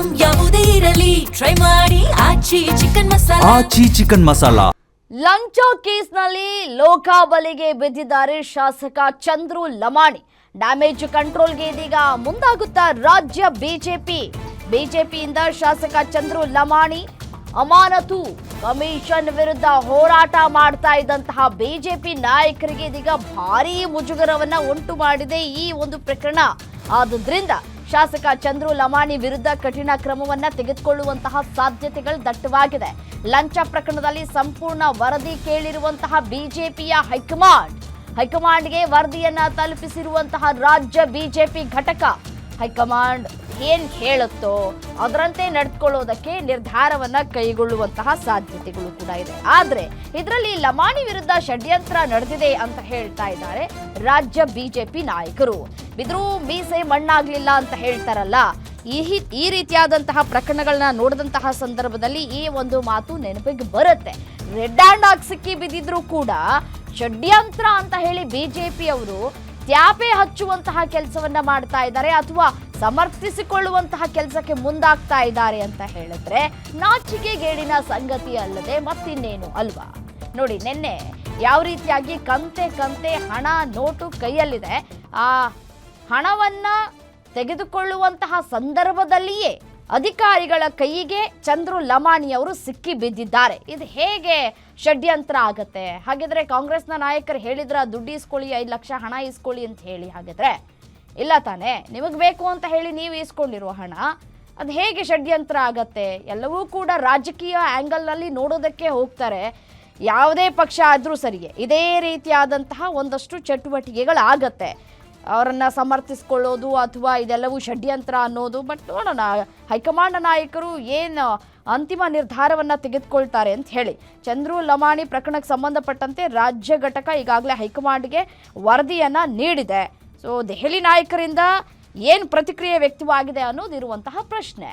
Item ಯಾವುದೇ ಇರಲಿ try ಮಾಡಿ ಆಚಿ ಚಿಕನ್ ಮಸಾಲಾ. ಲಂಚ ಕೇಸ್ನಲ್ಲಿ ಲೋಕಾಬಲಿಗೆ ಬಿದ್ದಿದ್ದಾರೆ ಶಾಸಕ ಚಂದ್ರು ಲಮಾಣಿ. ಡ್ಯಾಮೇಜ್ ಕಂಟ್ರೋಲ್ಗೆ ಇದೀಗ ಮುಂದಾಗುತ್ತಾ ರಾಜ್ಯ ಬಿಜೆಪಿಯಿಂದ ಶಾಸಕ ಚಂದ್ರು ಲಮಾಣಿ ಅಮಾನತು ಕಮಿಷನ್ ವಿರುದ್ಧ ಹೋರಾಟ ಮಾಡ್ತಾ ಇದ್ದಂತಹ ಬಿಜೆಪಿ ನಾಯಕರಿಗೆ ಇದೀಗ ಭಾರೀ ಮುಜುಗರವನ್ನ ಉಂಟು ಮಾಡಿದೆ ಈ ಒಂದು ಪ್ರಕರಣ. ಆದ್ರಿಂದ ಶಾಸಕ ಚಂದ್ರು ಲಮಾಣಿ ವಿರುದ್ಧ ಕಠಿಣ ಕ್ರಮವನ್ನ ತೆಗೆದುಕೊಳ್ಳುವಂತಹ ಸಾಧ್ಯತೆಗಳು ದಟ್ಟವಾಗಿದೆ. ಲಂಚ ಪ್ರಕರಣದಲ್ಲಿ ಸಂಪೂರ್ಣ ವರದಿ ಕೇಳಿರುವಂತಹ ಬಿಜೆಪಿಯ ಹೈಕಮಾಂಡ್ಗೆ ವರದಿಯನ್ನ ತಲುಪಿಸಿರುವಂತಹ ರಾಜ್ಯ ಬಿಜೆಪಿ ಘಟಕ ಹೈಕಮಾಂಡ್ ಏನ್ ಹೇಳುತ್ತೋ ಅದರಂತೆ ನಡೆದುಕೊಳ್ಳೋದಕ್ಕೆ ನಿರ್ಧಾರವನ್ನ ಕೈಗೊಳ್ಳುವಂತಹ ಸಾಧ್ಯತೆಗಳು ಕೂಡ ಇದೆ. ಆದ್ರೆ ಇದರಲ್ಲಿ ಲಮಾಣಿ ವಿರುದ್ಧ ಷಡ್ಯಂತ್ರ ನಡೆದಿದೆ ಅಂತ ಹೇಳ್ತಾ ಇದ್ದಾರೆ ರಾಜ್ಯ ಬಿಜೆಪಿ ನಾಯಕರು. ಬಿದ್ರು ಮೀಸೆ ಮಣ್ಣಾಗ್ಲಿಲ್ಲ ಅಂತ ಹೇಳ್ತಾರಲ್ಲ, ಈ ರೀತಿಯಾದಂತಹ ಪ್ರಕರಣಗಳನ್ನ ನೋಡಿದಂತಹ ಸಂದರ್ಭದಲ್ಲಿ ಈ ಒಂದು ಮಾತು ನೆನಪಿಗೆ ಬರುತ್ತೆ. ರೆಡ್ ಹ್ಯಾಂಡ್ ಆಗಿ ಸಿಕ್ಕಿ ಬಿದ್ದಿದ್ರು ಕೂಡ ಷಡ್ಯಂತ್ರ ಅಂತ ಹೇಳಿ ಬಿಜೆಪಿ ಅವರು ತ್ಯಾಪೆ ಹಚ್ಚುವಂತಹ ಕೆಲಸವನ್ನ ಮಾಡ್ತಾ ಇದ್ದಾರೆ ಅಥವಾ ಸಮರ್ಥಿಸಿಕೊಳ್ಳುವಂತಹ ಕೆಲಸಕ್ಕೆ ಮುಂದಾಗ್ತಾ ಇದ್ದಾರೆ ಅಂತ ಹೇಳಿದ್ರೆ ನಾಚಿಕೆಗೇಡಿನ ಸಂಗತಿ ಅಲ್ಲದೆ ಮತ್ತಿನ್ನೇನು ಅಲ್ವಾ? ನೋಡಿ, ನಿನ್ನೆ ಯಾವ ರೀತಿಯಾಗಿ ಕಂತೆ ಹಣ ನೋಟು ಕೈಯಲ್ಲಿದೆ, ಆ ಹಣವನ್ನ ತೆಗೆದುಕೊಳ್ಳುವಂತಹ ಸಂದರ್ಭದಲ್ಲಿಯೇ ಅಧಿಕಾರಿಗಳ ಕೈಗೆ ಚಂದ್ರು ಲಮಾಣಿ ಅವರು ಸಿಕ್ಕಿ ಬಿದ್ದಿದ್ದಾರೆ. ಇದು ಹೇಗೆ ಷಡ್ಯಂತ್ರ ಆಗತ್ತೆ? ಹಾಗಿದ್ರೆ ಕಾಂಗ್ರೆಸ್ನ ನಾಯಕರು ಹೇಳಿದ್ರ ದುಡ್ಡು ಇಸ್ಕೊಳ್ಳಿ, 5 ಲಕ್ಷ ಹಣ ಇಸ್ಕೊಳ್ಳಿ ಅಂತ ಹೇಳಿ, ಹಾಗಿದ್ರೆ ಇಲ್ಲ ತಾನೆ? ನಿಮಗೆ ಬೇಕು ಅಂತ ಹೇಳಿ ನೀವು ಇಸ್ಕೊಂಡಿರುವ ಹಣ ಅದು ಹೇಗೆ ಷಡ್ಯಂತ್ರ ಆಗತ್ತೆ? ಎಲ್ಲವೂ ಕೂಡ ರಾಜಕೀಯ ಆ್ಯಂಗಲ್ನಲ್ಲಿ ನೋಡೋದಕ್ಕೆ ಹೋಗ್ತಾರೆ. ಯಾವುದೇ ಪಕ್ಷ ಆದರೂ ಸರಿಯೇ ಇದೇ ರೀತಿಯಾದಂತಹ ಒಂದಷ್ಟು ಚಟುವಟಿಕೆಗಳಾಗತ್ತೆ. ಅವರನ್ನು ಸಮರ್ಥಿಸ್ಕೊಳ್ಳೋದು ಅಥವಾ ಇದೆಲ್ಲವೂ ಷಡ್ಯಂತ್ರ ಅನ್ನೋದು. ಬಟ್ ನೋಡೋಣ ಹೈಕಮಾಂಡ್ ನಾಯಕರು ಏನು ಅಂತಿಮ ನಿರ್ಧಾರವನ್ನು ತೆಗೆದುಕೊಳ್ತಾರೆ ಅಂತ ಹೇಳಿ. ಚಂದ್ರು ಲಮಾಣಿ ಪ್ರಕರಣಕ್ಕೆ ಸಂಬಂಧಪಟ್ಟಂತೆ ರಾಜ್ಯ ಘಟಕ ಈಗಾಗಲೇ ಹೈಕಮಾಂಡ್ಗೆ ವರದಿಯನ್ನು ನೀಡಿದೆ. ಸೊ ದೆಹಲಿ ನಾಯಕರಿಂದ ಏನು ಪ್ರತಿಕ್ರಿಯೆ ವ್ಯಕ್ತವಾಗಿದೆ ಅನ್ನೋದಿರುವಂತಹ ಪ್ರಶ್ನೆ.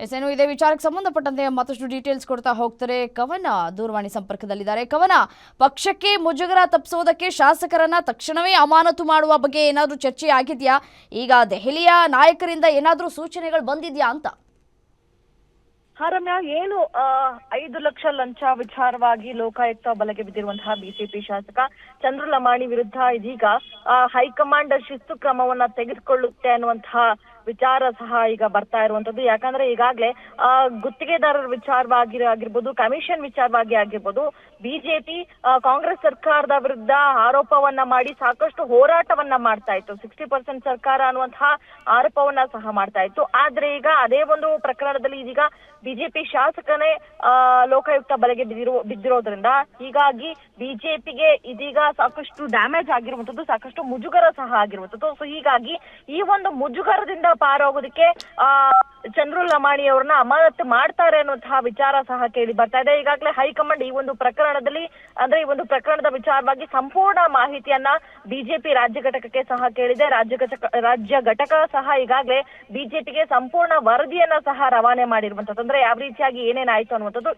ಎಸ್, ಏನು ಇದೇ ವಿಚಾರಕ್ಕೆ ಸಂಬಂಧಪಟ್ಟಂತೆ ಮತ್ತಷ್ಟು ಡೀಟೇಲ್ಸ್ ಕೊಡ್ತಾ ಹೋಗ್ತಾರೆ ಕವನ ದೂರವಾಣಿ ಸಂಪರ್ಕದಲ್ಲಿದ್ದಾರೆ. ಕವನ, ಪಕ್ಷಕ್ಕೆ ಮುಜುಗರ ತಪ್ಪಿಸೋದಕ್ಕೆ ಶಾಸಕರನ್ನ ತಕ್ಷಣವೇ ಅಮಾನತು ಮಾಡುವ ಬಗ್ಗೆ ಏನಾದರೂ ಚರ್ಚೆ ಆಗಿದೆಯಾ? ಈಗ ದೆಹಲಿಯ ನಾಯಕರಿಂದ ಏನಾದರೂ ಸೂಚನೆಗಳು ಬಂದಿದೆಯಾ ಅಂತ? ರಮ್ಯಾ, ಏನು 5 ಲಕ್ಷ ಲಂಚ ವಿಚಾರವಾಗಿ ಲೋಕಾಯುಕ್ತ ಬಲೆಗೆ ಬಿದ್ದಿರುವಂತಹ ಬಿಜೆಪಿ ಶಾಸಕ ಚಂದ್ರು ಲಮಾಣಿ ವಿರುದ್ಧ ಇದೀಗ ಹೈಕಮಾಂಡ್ ಶಿಸ್ತು ಕ್ರಮವನ್ನ ತೆಗೆದುಕೊಳ್ಳುತ್ತೆ ಅನ್ನುವಂತಹ ವಿಚಾರ ಸಹ ಈಗ ಬರ್ತಾ ಇರುವಂತದ್ದು. ಯಾಕಂದ್ರೆ ಈಗಾಗಲೇ ಗುತ್ತಿಗೆದಾರರ ವಿಚಾರವಾಗಿರ್ಬೋದು, ಕಮಿಷನ್ ವಿಚಾರವಾಗಿ ಆಗಿರ್ಬೋದು, ಬಿಜೆಪಿ ಕಾಂಗ್ರೆಸ್ ಸರ್ಕಾರದ ವಿರುದ್ಧ ಆರೋಪವನ್ನ ಮಾಡಿ ಸಾಕಷ್ಟು ಹೋರಾಟವನ್ನ ಮಾಡ್ತಾ ಇತ್ತು. 60% ಸರ್ಕಾರ ಅನ್ನುವಂತಹ ಆರೋಪವನ್ನ ಸಹ ಮಾಡ್ತಾ ಇತ್ತು. ಆದ್ರೆ ಈಗ ಅದೇ ಒಂದು ಪ್ರಕರಣದಲ್ಲಿ ಇದೀಗ ಬಿಜೆಪಿ ಶಾಸಕನೇ ಲೋಕಾಯುಕ್ತ ಬಲೆಗೆ ಬಿದ್ದಿರೋದ್ರಿಂದ ಹೀಗಾಗಿ ಬಿಜೆಪಿಗೆ ಇದೀಗ ಸಾಕಷ್ಟು ಡ್ಯಾಮೇಜ್ ಆಗಿರುವಂತದ್ದು, ಸಾಕಷ್ಟು ಮುಜುಗರ ಸಹ ಆಗಿರುವಂತದ್ದು. ಸೊ ಹೀಗಾಗಿ ಈ ಒಂದು ಮುಜುಗರದಿಂದ ಪಾರಾಗೋದಕ್ಕೆ ಚಂದ್ರು ಲಮಾಣಿ ಅವರನ್ನ ಅಮಾನತು ಮಾಡ್ತಾರೆ ಅನ್ನುವಂತಹ ವಿಚಾರ ಸಹ ಕೇಳಿ ಬರ್ತಾ ಇದೆ. ಈಗಾಗಲೇ ಹೈಕಮಾಂಡ್ ಈ ಒಂದು ಪ್ರಕರಣದಲ್ಲಿ ಈ ಒಂದು ಪ್ರಕರಣದ ವಿಚಾರವಾಗಿ ಸಂಪೂರ್ಣ ಮಾಹಿತಿಯನ್ನ ಬಿಜೆಪಿ ರಾಜ್ಯ ಘಟಕಕ್ಕೆ ಸಹ ಕೇಳಿದೆ. ರಾಜ್ಯ ಘಟಕ ಸಹ ಈಗಾಗಲೇ ಬಿಜೆಪಿಗೆ ಸಂಪೂರ್ಣ ವರದಿಯನ್ನ ಸಹ ರವಾನೆ ಮಾಡಿರುವಂತದ್ದು. ಅಂದ್ರೆ ಯಾವ ರೀತಿಯಾಗಿ ಏನೇನಾಯ್ತು ಅನ್ನುವಂಥದ್ದು.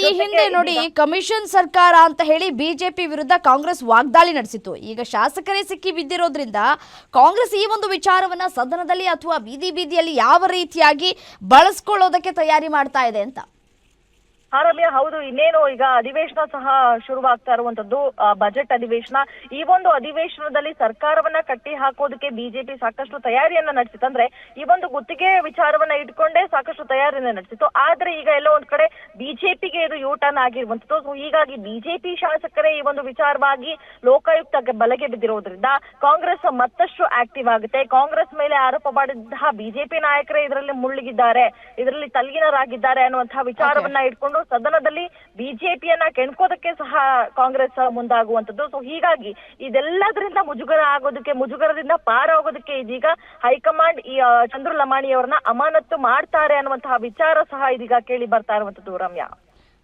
ಈ ಹಿಂದೆ ನೋಡಿ, ಕಮಿಷನ್ ಸರ್ಕಾರ ಅಂತ ಹೇಳಿ ಬಿಜೆಪಿ ವಿರುದ್ಧ ಕಾಂಗ್ರೆಸ್ ವಾಗ್ದಾಳಿ ನಡೆಸಿತ್ತು. ಈಗ ಶಾಸಕರೇ ಸಿಕ್ಕಿ ಬಿದ್ದಿರೋದ್ರಿಂದ ಕಾಂಗ್ರೆಸ್ ಈ ಒಂದು ವಿಚಾರವನ್ನ ಸದನದಲ್ಲಿ ಅಥವಾ ಬೀದಿಯಲ್ಲಿ ಯಾವ ರೀತಿಯಾಗಿ ಬಳಸ್ಕೊಳ್ಳೋದಕ್ಕೆ ತಯಾರಿ ಮಾಡ್ತಾ ಇದೆ ಅಂತ? ರಮ್ಯಾ, ಹೌದು. ಇನ್ನೇನು ಈಗ ಅಧಿವೇಶನ ಸಹ ಶುರುವಾಗ್ತಾ ಇರುವಂತದ್ದು, ಬಜೆಟ್ ಅಧಿವೇಶನ. ಈ ಒಂದು ಅಧಿವೇಶನದಲ್ಲಿ ಸರ್ಕಾರವನ್ನ ಕಟ್ಟಿ ಹಾಕೋದಕ್ಕೆ ಬಿಜೆಪಿ ಸಾಕಷ್ಟು ತಯಾರಿಯನ್ನ ನಡೆಸಿತ್ತು. ಅಂದ್ರೆ ಈ ಒಂದು ಗುತ್ತಿಗೆ ವಿಚಾರವನ್ನ ಇಟ್ಕೊಂಡೇ ಸಾಕಷ್ಟು ತಯಾರಿಯನ್ನ ನಡೆಸಿತ್ತು. ಆದ್ರೆ ಈಗ ಎಲ್ಲೋ ಒಂದ್ ಕಡೆ ಬಿಜೆಪಿಗೆ ಇದು ಯೂಟರ್ನ್ ಆಗಿರುವಂತದ್ದು. ಸೊ ಹೀಗಾಗಿ ಬಿಜೆಪಿ ಶಾಸಕರೇ ಈ ಒಂದು ವಿಚಾರವಾಗಿ ಲೋಕಾಯುಕ್ತಕ್ಕೆ ಬಲೆಗೆ ಬಿದ್ದಿರೋದ್ರಿಂದ ಕಾಂಗ್ರೆಸ್ ಮತ್ತಷ್ಟು ಆಕ್ಟಿವ್ ಆಗುತ್ತೆ. ಕಾಂಗ್ರೆಸ್ ಮೇಲೆ ಆರೋಪ ಮಾಡಿದಂತಹ ಬಿಜೆಪಿ ನಾಯಕರೇ ಇದರಲ್ಲಿ ಮುಳುಗಿದ್ದಾರೆ, ಇದರಲ್ಲಿ ತಲ್ಲೀನರಾಗಿದ್ದಾರೆ ಅನ್ನುವಂತಹ ವಿಚಾರವನ್ನ ಇಟ್ಕೊಂಡು ಸದನದಲ್ಲಿ ಬಿಜೆಪಿಯನ್ನ ಕೆಣ್ಕೋದಕ್ಕೆ ಸಹ ಕಾಂಗ್ರೆಸ್ ಮುಂದಾಗುವಂತದ್ದು. ಸೊ ಹೀಗಾಗಿ ಇದೆಲ್ಲದರಿಂದ ಮುಜುಗರದಿಂದ ಪಾರಾಗೋದಕ್ಕೆ ಇದೀಗ ಹೈಕಮಾಂಡ್ ಈ ಚಂದ್ರು ಲಮಾಣಿ ಅವರನ್ನ ಅಮಾನತು ಮಾಡ್ತಾರೆ ಅನ್ನುವಂತಹ ವಿಚಾರ ಸಹ ಇದೀಗ ಕೇಳಿ ಬರ್ತಾ ಇರುವಂತದ್ದು. ರಮ್ಯಾ,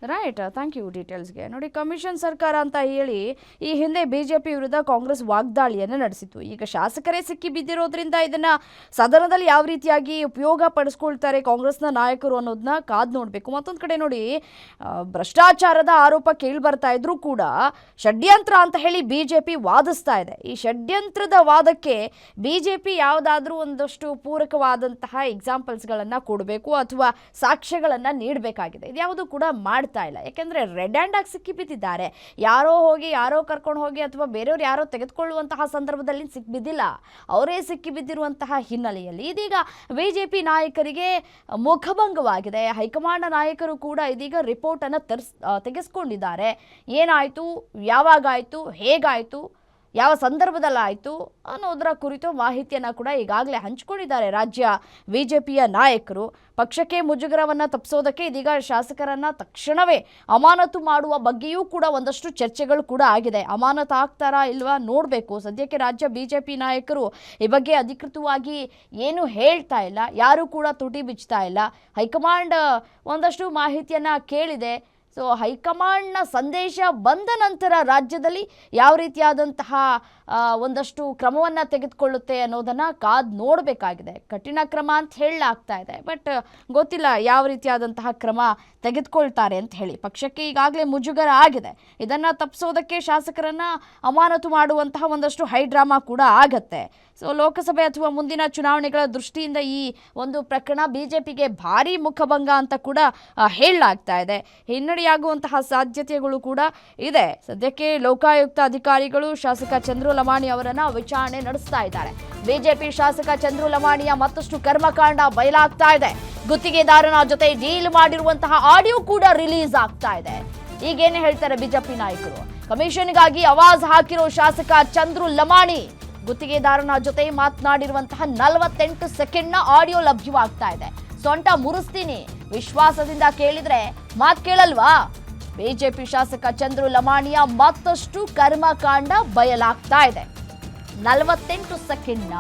ರೈಟ್, ಥ್ಯಾಂಕ್ ಯು ಡೀಟೇಲ್ಸ್ಗೆ. ನೋಡಿ, ಕಮಿಷನ್ ಸರ್ಕಾರ ಅಂತ ಹೇಳಿ ಈ ಹಿಂದೆ ಬಿಜೆಪಿ ವಿರುದ್ಧ ಕಾಂಗ್ರೆಸ್ ವಾಗ್ದಾಳಿಯನ್ನು ನಡೆಸಿತ್ತು. ಈಗ ಶಾಸಕರೇ ಸಿಕ್ಕಿ ಬಿದ್ದಿರೋದ್ರಿಂದ ಇದನ್ನ ಸದನದಲ್ಲಿ ಯಾವ ರೀತಿಯಾಗಿ ಉಪಯೋಗ ಪಡಿಸ್ಕೊಳ್ತಾರೆ ಕಾಂಗ್ರೆಸ್ನ ನಾಯಕರು ಅನ್ನೋದನ್ನ ಕಾದ್ ನೋಡಬೇಕು. ಮತ್ತೊಂದು ಕಡೆ ನೋಡಿ, ಭ್ರಷ್ಟಾಚಾರದ ಆರೋಪ ಕೇಳಿ ಬರ್ತಾ ಇದ್ರೂ ಕೂಡ ಷಡ್ಯಂತ್ರ ಅಂತ ಹೇಳಿ ಬಿಜೆಪಿ ವಾದಿಸ್ತಾ ಇದೆ. ಈ ಷಡ್ಯಂತ್ರದ ವಾದಕ್ಕೆ ಬಿಜೆಪಿ ಯಾವುದಾದ್ರೂ ಒಂದಷ್ಟು ಪೂರಕವಾದಂತಹ ಎಕ್ಸಾಂಪಲ್ಸ್ಗಳನ್ನು ಕೊಡಬೇಕು ಅಥವಾ ಸಾಕ್ಷ್ಯಗಳನ್ನು ನೀಡಬೇಕಾಗಿದೆ. ಇದ್ಯಾವುದು ಕೂಡ ಮಾಡ್ತಾ ಇಲ್ಲ. ಯಾಕೆಂದರೆ ರೆಡ್ ಹ್ಯಾಂಡ್ ಆಗಿ ಸಿಕ್ಕಿ ಬಿದ್ದಿದ್ದಾರೆ. ಯಾರೋ ಕರ್ಕೊಂಡು ಹೋಗಿ ಅಥವಾ ಬೇರೆಯವ್ರು ಯಾರೋ ತೆಗೆದುಕೊಳ್ಳುವಂತಹ ಸಂದರ್ಭದಲ್ಲಿ ಸಿಕ್ಕಿಬಿದ್ದಿಲ್ಲ, ಅವರೇ ಸಿಕ್ಕಿ ಬಿದ್ದಿರುವಂತಹ ಹಿನ್ನೆಲೆಯಲ್ಲಿ ಇದೀಗ ಬಿಜೆಪಿ ನಾಯಕರಿಗೆ ಮುಖಭಂಗವಾಗಿದೆ. ಹೈಕಮಾಂಡ್ ನಾಯಕರು ಕೂಡ ಇದೀಗ ರಿಪೋರ್ಟನ್ನು ತೆಗೆಸ್ಕೊಂಡಿದ್ದಾರೆ. ಏನಾಯಿತು, ಯಾವಾಗಾಯಿತು, ಹೇಗಾಯಿತು, ಯಾವ ಸಂದರ್ಭದಲ್ಲಾಯಿತು ಅನ್ನೋದರ ಕುರಿತು ಮಾಹಿತಿಯನ್ನು ಕೂಡ ಈಗಾಗಲೇ ಹಂಚಿಕೊಂಡಿದ್ದಾರೆ ರಾಜ್ಯ ಬಿಜೆಪಿಯ ನಾಯಕರು. ಪಕ್ಷಕ್ಕೆ ಮುಜುಗರವನ್ನು ತಪ್ಪಿಸೋದಕ್ಕೆ ಇದೀಗ ಶಾಸಕರನ್ನು ತಕ್ಷಣವೇ ಅಮಾನತು ಮಾಡುವ ಬಗ್ಗೆಯೂ ಕೂಡ ಒಂದಷ್ಟು ಚರ್ಚೆಗಳು ಕೂಡ ಆಗಿದೆ. ಅಮಾನತು ಆಗ್ತಾರಾ ಇಲ್ವಾ ನೋಡಬೇಕು. ಸದ್ಯಕ್ಕೆ ರಾಜ್ಯ ಬಿಜೆಪಿ ನಾಯಕರು ಈ ಬಗ್ಗೆ ಅಧಿಕೃತವಾಗಿ ಏನು ಹೇಳ್ತಾ ಇಲ್ಲ, ಯಾರೂ ಕೂಡ ತುಟಿ ಬಿಚ್ತಾ ಇಲ್ಲ. ಹೈಕಮಾಂಡ್ ಒಂದಷ್ಟು ಮಾಹಿತಿಯನ್ನು ಕೇಳಿದೆ. ಸೊ ಹೈಕಮಾಂಡ್ನ ಸಂದೇಶ ಬಂದ ನಂತರ ರಾಜ್ಯದಲ್ಲಿ ಯಾವ ರೀತಿಯಾದಂತಹ ಒಂದಷ್ಟು ಕ್ರಮವನ್ನು ತೆಗೆದುಕೊಳ್ಳುತ್ತೆ ಅನ್ನೋದನ್ನು ಕಾದು ನೋಡಬೇಕಾಗಿದೆ. ಕಠಿಣ ಕ್ರಮ ಅಂತ ಹೇಳಲಾಗ್ತಾ ಇದೆ, ಬಟ್ ಗೊತ್ತಿಲ್ಲ ಯಾವ ರೀತಿಯಾದಂತಹ ಕ್ರಮ ತೆಗೆದುಕೊಳ್ತಾರೆ ಅಂತ ಹೇಳಿ. ಪಕ್ಷಕ್ಕೆ ಈಗಾಗಲೇ ಮುಜುಗರ ಆಗಿದೆ. ಇದನ್ನು ತಪ್ಪಿಸೋದಕ್ಕೆ ಶಾಸಕರನ್ನು ಅಮಾನತು ಮಾಡುವಂತಹ ಒಂದಷ್ಟು ಹೈ ಡ್ರಾಮಾ ಕೂಡ ಆಗತ್ತೆ. ಸೊ ಲೋಕಸಭೆ ಅಥವಾ ಮುಂದಿನ ಚುನಾವಣೆಗಳ ದೃಷ್ಟಿಯಿಂದ ಈ ಒಂದು ಪ್ರಕರಣ ಬಿಜೆಪಿಗೆ ಭಾರಿ ಮುಖಭಂಗ ಅಂತ ಕೂಡ ಹೇಳಲಾಗ್ತಾ ಇದೆ. ಹಿನ್ನಡೆಯಾಗುವಂತಹ ಸಾಧ್ಯತೆಗಳು ಕೂಡ ಇದೆ. ಸದ್ಯಕ್ಕೆ ಲೋಕಾಯುಕ್ತ ಅಧಿಕಾರಿಗಳು ಶಾಸಕ ಚಂದ್ರು ಲಮಾಣಿ ಅವರನ್ನ ವಿಚಾರಣೆ ನಡೆಸ್ತಾ ಇದ್ದಾರೆ. ಬಿಜೆಪಿ ಶಾಸಕ ಚಂದ್ರು ಲಮಾಣಿಯ ಮತ್ತಷ್ಟು ಕರ್ಮಕಾಂಡ ಬಯಲಾಗ್ತಾ ಇದೆ. ಗುತ್ತಿಗೆದಾರನ ಜೊತೆ ಡೀಲ್ ಮಾಡಿರುವಂತಹ ಆಡಿಯೋ ಕೂಡ ರಿಲೀಸ್ ಆಗ್ತಾ ಇದೆ. ಈಗೇನು ಹೇಳ್ತಾರೆ ಬಿಜೆಪಿ ನಾಯಕರು? ಕಮಿಷನ್ಗಾಗಿ ಆವಾಜ್ ಹಾಕಿರೋ ಶಾಸಕ ಚಂದ್ರು ಲಮಾಣಿ ಗುತ್ತಿಗೆದಾರನ ಜೊತೆ ಮಾತನಾಡಿರುವಂತಹ 48 ಸೆಕೆಂಡ್ನ ಆಡಿಯೋ ಲಭ್ಯವಾಗ್ತಾ ಇದೆ. ಸೊಂಟ ಮುರಿಸ್ತೀನಿ, ವಿಶ್ವಾಸದಿಂದ ಕೇಳಿದ್ರೆ ಮಾತ್ ಕೇಳಲ್ವಾ? ಬಿಜೆಪಿ ಶಾಸಕ ಚಂದ್ರು ಲಮಾಣಿಯ ಮತ್ತಷ್ಟು ಕರ್ಮಕಾಂಡ ಬಯಲಾಗ್ತಾ ಇದೆ. 48 ಸೆಕೆಂಡ್ನ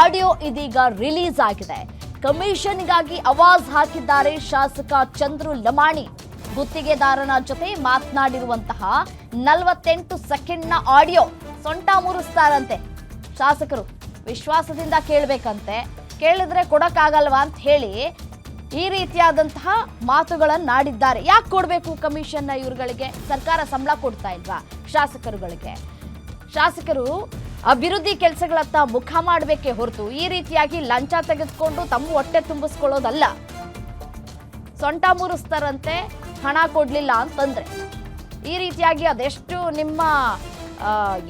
ಆಡಿಯೋ ಇದೀಗ ರಿಲೀಸ್ ಆಗಿದೆ. ಕಮಿಷನ್ಗಾಗಿ ಆವಾಜ್ ಹಾಕಿದ್ದಾರೆ ಶಾಸಕ ಚಂದ್ರು ಲಮಾಣಿ. ಗುತ್ತಿಗೆದಾರನ ಜೊತೆ ಮಾತನಾಡಿರುವಂತಹ 48 ಸೆಕೆಂಡ್ನ ಆಡಿಯೋ. ಸೊಂಟ ಮುರಿಸ್ತಾರಂತೆ ಶಾಸಕರು, ವಿಶ್ವಾಸದಿಂದ ಕೇಳಬೇಕಂತೆ, ಕೇಳಿದ್ರೆ ಕೊಡಕ್ಕಾಗಲ್ವಾ ಅಂತ ಹೇಳಿ ಈ ರೀತಿಯಾದಂತಹ ಮಾತುಗಳನ್ನಾಡಿದ್ದಾರೆ. ಯಾಕೆ ಕೊಡಬೇಕು ಕಮಿಷನ್ನ ಇವ್ರುಗಳಿಗೆ? ಸರ್ಕಾರ ಸಂಬಳ ಕೊಡ್ತಾ ಇಲ್ವಾ ಶಾಸಕರುಗಳಿಗೆ? ಶಾಸಕರು ಅಭಿವೃದ್ಧಿ ಕೆಲಸಗಳತ್ತ ಮುಖ ಮಾಡಬೇಕೇ ಹೊರತು ಈ ರೀತಿಯಾಗಿ ಲಂಚ ತೆಗೆದುಕೊಂಡು ತಮ್ಮ ಹೊಟ್ಟೆ ತುಂಬಿಸ್ಕೊಳ್ಳೋದಲ್ಲ. ಸೊಂಟ ಮುರಿಸ್ತಾರಂತೆ ಹಣ ಕೊಡ್ಲಿಲ್ಲ ಅಂತಂದ್ರೆ. ಈ ರೀತಿಯಾಗಿ ಅದೆಷ್ಟು ನಿಮ್ಮ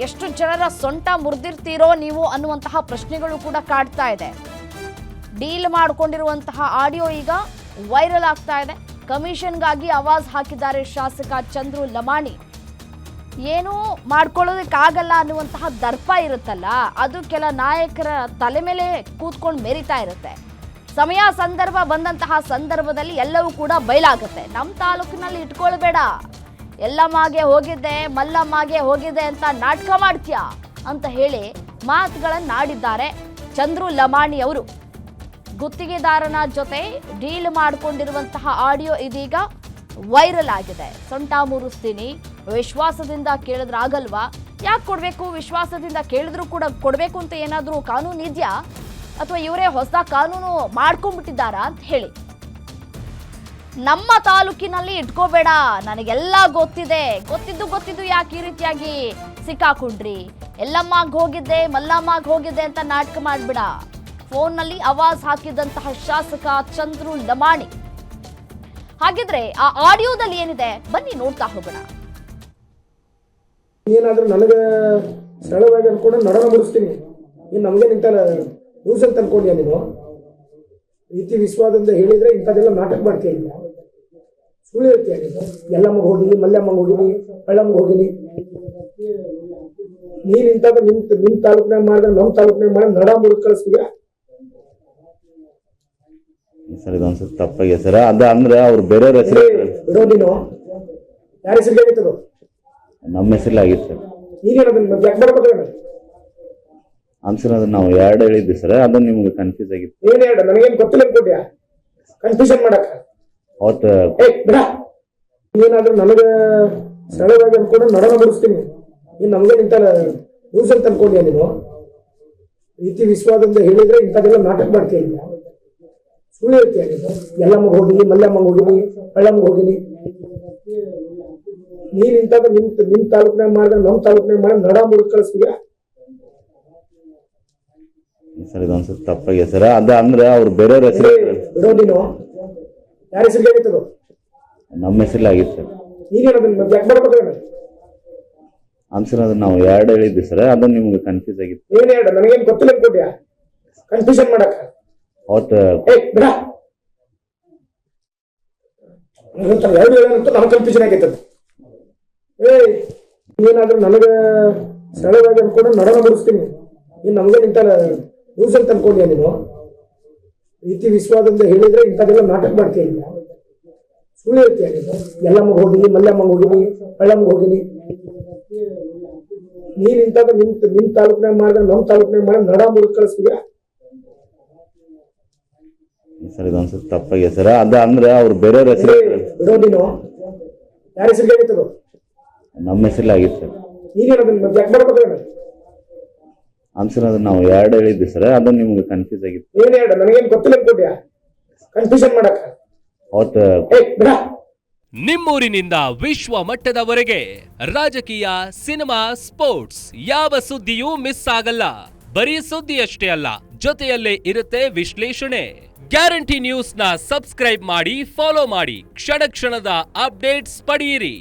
ಎಷ್ಟು ಜನರ ಸೊಂಟ ಮುರಿದಿರ್ತೀರೋ ನೀವು ಅನ್ನುವಂತಹ ಪ್ರಶ್ನೆಗಳು ಕೂಡ ಕಾಡ್ತಾ ಇದೆ. ಡೀಲ್ ಮಾಡಿಕೊಂಡಿರುವಂತಹ ಆಡಿಯೋ ಈಗ ವೈರಲ್ ಆಗ್ತಾ ಇದೆ. ಕಮಿಷನ್ಗಾಗಿ ಆವಾಜ್ ಹಾಕಿದ್ದಾರೆ ಶಾಸಕ ಚಂದ್ರು ಲಮಾಣಿ. ಏನೂ ಮಾಡ್ಕೊಳ್ಳೋದಕ್ಕಾಗಲ್ಲ ಅನ್ನುವಂತಹ ದರ್ಪ ಇರುತ್ತಲ್ಲ, ಅದು ಕೆಲ ನಾಯಕರ ತಲೆ ಮೇಲೆ ಕೂತ್ಕೊಂಡು ಮೆರಿತಾ ಇರುತ್ತೆ. ಸಮಯ ಸಂದರ್ಭ ಬಂದಂತಹ ಸಂದರ್ಭದಲ್ಲಿ ಎಲ್ಲವೂ ಕೂಡ ಬಯಲಾಗುತ್ತೆ. ನಮ್ಮ ತಾಲೂಕಿನಲ್ಲಿ ಇಟ್ಕೊಳ್ಬೇಡ, ಎಲ್ಲಮ್ಮಗೆ ಹೋಗಿದ್ದೆ ಮಲ್ಲಮ್ಮಗೆ ಹೋಗಿದೆ ಅಂತ ನಾಟಕ ಮಾಡ್ತೀಯಾ ಅಂತ ಹೇಳಿ ಮಾತುಗಳನ್ನಾಡಿದ್ದಾರೆ ಚಂದ್ರು ಲಮಾಣಿ ಅವರು. ಗುತ್ತಿಗೆದಾರನ ಜೊತೆ ಡೀಲ್ ಮಾಡಿಕೊಂಡಿರುವಂತಹ ಆಡಿಯೋ ಇದೀಗ ವೈರಲ್ ಆಗಿದೆ. ಸೊಂಟ ಮುರಿಸ್ತೀನಿ, ವಿಶ್ವಾಸದಿಂದ ಕೇಳಿದ್ರೆ ಆಗಲ್ವಾ? ಯಾಕೆ ಕೊಡಬೇಕು? ವಿಶ್ವಾಸದಿಂದ ಕೇಳಿದ್ರು ಕೂಡ ಕೊಡಬೇಕು ಅಂತ ಏನಾದರೂ ಕಾನೂನು ಇದೆಯಾ? ಅಥವಾ ಇವರೇ ಹೊಸ ಕಾನೂನು ಮಾಡ್ಕೊಂಡ್ಬಿಟ್ಟಿದ್ದಾರಾ ಅಂತ ಹೇಳಿ. ನಮ್ಮ ತಾಲೂಕಿನಲ್ಲಿ ಇಟ್ಕೋಬೇಡ, ನನಗೆಲ್ಲ ಗೊತ್ತಿದೆ, ಗೊತ್ತಿದ್ದು ಯಾಕೆ ಈ ರೀತಿಯಾಗಿ ಸಿಕ್ಕಾಕೊಂಡ್ರಿ? ಎಲ್ಲಮ್ಮಗೆ ಹೋಗಿದ್ದೆ ಮಲ್ಲಮ್ಮಗೆ ಹೋಗಿದ್ದೆ ಅಂತ ನಾಟಕ ಮಾಡ್ಬಿಡ. ಫೋನ್ನಲ್ಲಿ ಆವಾಜ್ ಹಾಕಿದಂತಹ ಶಾಸಕ ಚಂದ್ರು ಲಮಾಣಿ. ಹಾಗಿದ್ರೆ ಆ ಆಡಿಯೋದಲ್ಲಿ ಏನಿದೆ ಬನ್ನಿ ನೋಡ್ತಾ ಹೋಗೋಣ. ಏನಾದ್ರೂ ನನಗೆ ಸರಳವಾಗಿ ಅನ್ಕೊಂಡು ನಡನ ಮುಡಿಸ್ತೀನಿ. ನೀನು ನಮಗೆ ನಿಂತ ನ್ಯೂಸ್ ಅಂತ ಅನ್ಕೊಂಡ್ಯಾ? ನೀನು ರೀತಿ ವಿಶ್ವಾಸದಿಂದ ಹೇಳಿದ್ರೆ ಇಂಥದ್ದೆಲ್ಲ ನಾಟಕ ಮಾಡ್ತೀನಿ. ಸುಳ್ಳು ಹೇಳ್ತೀಯ ನೀನು. ಎಲ್ಲಮ್ಮಗೆ ಹೋಗಿನಿ, ಮಲ್ಲಮ್ಮಂಗೆ ಹೋಗಿನಿ, ಹಳ್ಳಮ್ಮಗೆ ಹೋಗಿನಿ. ನೀನು ಇಂಥದ್ದು ನಿಮ್ಮ ತಾಲೂಕಿನಾಗ ಮಾಡಿದ್ರೆ ನಮ್ಮ ತಾಲೂಕಿನಾಗ ಮಾಡಿ ನಡ ಮುಡಿದ್ ಕಳಿಸ್ತೀಯ ಸರ್. ಇದೊಂದು ಸ್ವಲ್ಪ ತಪ್ಪಾಗಿದೆ ಸರ್. ಅದ ಅಂದ್ರೆ ಅವ್ರು ಬೇರೆಯವ್ರ ಹೆಸರು ಬಿಡೋ. ನೀನು ಯಾರ ಹೆಸರಿಗೆ ಆಗಿತ್ತದು? ನಮ್ಮ ಹೆಸರಲ್ಲಾಗಿತ್ತು ಸರ್. ನೀನೇನದನ್ನ ಯಾಕೆ ಬರ್ಬೇಕು? ಆನ್ಸರ್ ಅದನ್ನ ನಾವು 2 ಹೇಳಿದ್ವಿ ಸರ್, ಅದನ್ನ ನಿಮ್ಗೆ ಕನ್ಫ್ಯೂಸ್ ಆಗಿತ್ತು. ಏನ್ ಹೇಳ? ನನಗೇನು ಗೊತ್ತಿಲ್ಲ ಅನ್ಕೊಂಡ್ಯಾ? ಕನ್ಫ್ಯೂಷನ್ ಮಾಡಕ್ಕ ಅವತ್ತು ಏನಾದ್ರೂ ನನಗೆ ಸರಳವಾಗಿ ಅನ್ಕೊಂಡು ನಡನ ಬಿಡಿಸ್ತೀನಿ. ಇನ್ನು ನಮಗೆ ನಿಂತಲ್ಲ ನ್ಯೂಸ್ ಅಂತ ಅನ್ಕೊಂಡ್ಯಾ ನೀನು? ರೀತಿ ವಿಶ್ವಾಸದಿಂದ ಹೇಳಿದ್ರೆ ಇಂಥದ್ದೆಲ್ಲ ನಾಟಕ ಮಾಡ್ತೀನಿ. ಸುಳ್ಳು ಹೇಳ್ತೀಯ ನೀನು? ಎಲ್ಲಮ್ಮ ಹೋಗಿನಿ, ಮಲ್ಲಮ್ಮ ಹೋಗಿನಿ, ಹಳ್ಳಮ್ಮ ಹೋಗಿನಿ. ನೀನ್ ಇಂಥದ್ದು ನಿಮ್ ತಾಲೂಕ್ನಾಗ ಮಾಡಿದ್ರೆ ನಮ್ಮ ತಾಲೂಕ್ನಾಗ ಮಾಡಿ ನಡ ಮುಡುಕ್ ಕಳಿಸ್ತೀಯ. ಸರ್ ಇದೊಂದು ಸ್ವಲ್ಪ ತಪ್ಪಾಗಿದೆ ಸರ್. ಅದ ಅಂದ್ರೆ ಅವ್ರು ಬೇರೆಯವ್ರ ಹೆಸರು ಬಿಡೋ ನೀನು. ಯಾರ ಹೆಸರಿಗೆ ಆಗಿತ್ತದು? ನಮ್ಮ ಹೆಸರಲ್ಲಾಗಿತ್ತು ಸರ್. ನೀನೇನದನ್ನ ಯಾಕೆ ಮಾಡ್ಬೇಕಾದ್ರೆ ಆನ್ಸರ್ ಅದನ್ನ ನಾವು 2 ಹೇಳಿದ್ವಿ ಸರ್, ಅದನ್ನ ನಿಮ್ಗೆ ಕನ್ಫ್ಯೂಸ್ ಆಗಿತ್ತು. ಏನ್ ಹೇಳ? ನನಗೇನ್ ಗೊತ್ತಿಲ್ಲ ಅನ್ಕೊಂಡ್ಯಾ? ಕನ್ಫ್ಯೂಷನ್ ಮಾಡಕ ಅವತ್ತು ಬಿಡ. ಎರಡು ಹೇಳಂತೂ ನಮ್ಗೆ ಕನ್ಫ್ಯೂಷನ್ ಆಗೈತದ. ಏನಾದ್ರೂ ನನಗೆ ಸರಳವಾಗಿ ಅನ್ಕೊಂಡು ನಡನ ಬಿಡಿಸ್ತೀನಿ. ಇನ್ನು ನಮಗೆ ನಿಂತಲ್ಲ ನ್ಯೂಸ್ ಅಂತ ಅನ್ಕೊಂಡ್ಯಾ ನೀನು? ರೀತಿ ವಿಶ್ವಾಸದಿಂದ ಹೇಳಿದ್ರೆ ಇಂಥದ್ದೆಲ್ಲ ನಾಟಕ ಮಾಡ್ತೀನಿ. ಸುಳ್ಳು ಹೇಳ್ತೀಯ ನೀನು? ಎಲ್ಲಮ್ಮ ಹೋಗಿನಿ, ಮಲ್ಲಮ್ಮ ಹೋಗಿನಿ, ಹಳ್ಳಮ್ಮ ಹೋಗಿನಿ. ನೀನ್ ಇಂಥದ್ದು ನಿಮ್ ತಾಲೂಕ್ನಾಗ ಮಾಡಿದ್ರೆ ನಮ್ಮ ತಾಲೂಕ್ನಾಗ ಮಾಡಿ ನಡ ಮುಡುಕ್ ಕಳಿಸ್ತೀಯ. ಸರ್ ಇದೊಂದು ಸ್ವಲ್ಪ ತಪ್ಪಾಗಿದೆ ಸರ್. ಅದ ಅಂದ್ರೆ ಅವ್ರು ಬೇರೆಯವ್ರ ಹೆಸರು ಬಿಡೋ ನೀನು. ಯಾರ ಹೆಸರಿಗೆ ಆಗಿತ್ತದು? ನಮ್ಮ ಹೆಸರಲ್ಲಾಗಿತ್ತು ಸರ್. ನೀನೇನದನ್ನ ಯಾಕೆ ಮಾಡ್ಬೇಕಾದ್ರೆ ಆನ್ಸರ್ ಅದನ್ನ ನಾವು 2 ಹೇಳಿದ್ವಿ ಸರ್, ಅದನ್ನ ನಿಮ್ಗೆ ಕನ್ಫ್ಯೂಸ್ ಆಗಿತ್ತು. ಏನ್ ಹೇಳ? ನನಗೇನ್ ಗೊತ್ತಿಲ್ಲ ಅನ್ಕೊಂಡ್ಯಾ? ಕನ್ಫ್ಯೂಷನ್ ಮಾಡಕ ಅವತ್ತು ಬಿಡ. ನಿಮ್ಮೂರಿನಿಂದ ವಿಶ್ವ ಮಟ್ಟದವರೆಗೆ ರಾಜಕೀಯ, ಸಿನಿಮಾ, ಸ್ಪೋರ್ಟ್ಸ್ ಯಾವ ಸುದ್ದಿಯೂ ಮಿಸ್ ಆಗಲ್ಲ. ಬರೀ ಸುದ್ದಿಯಷ್ಟೇ ಅಲ್ಲ, ಜೊತೆಯಲ್ಲೇ ಇರುತ್ತೆ ವಿಶ್ಲೇಷಣೆ. ಗ್ಯಾರಂಟಿ ನ್ಯೂಸ್ ನ ಸಬ್ಸ್ಕ್ರೈಬ್ ಮಾಡಿ, ಫಾಲೋ ಮಾಡಿ, ಕ್ಷಣ ಕ್ಷಣದ ಅಪ್ಡೇಟ್ಸ್ ಪಡೆಯಿರಿ.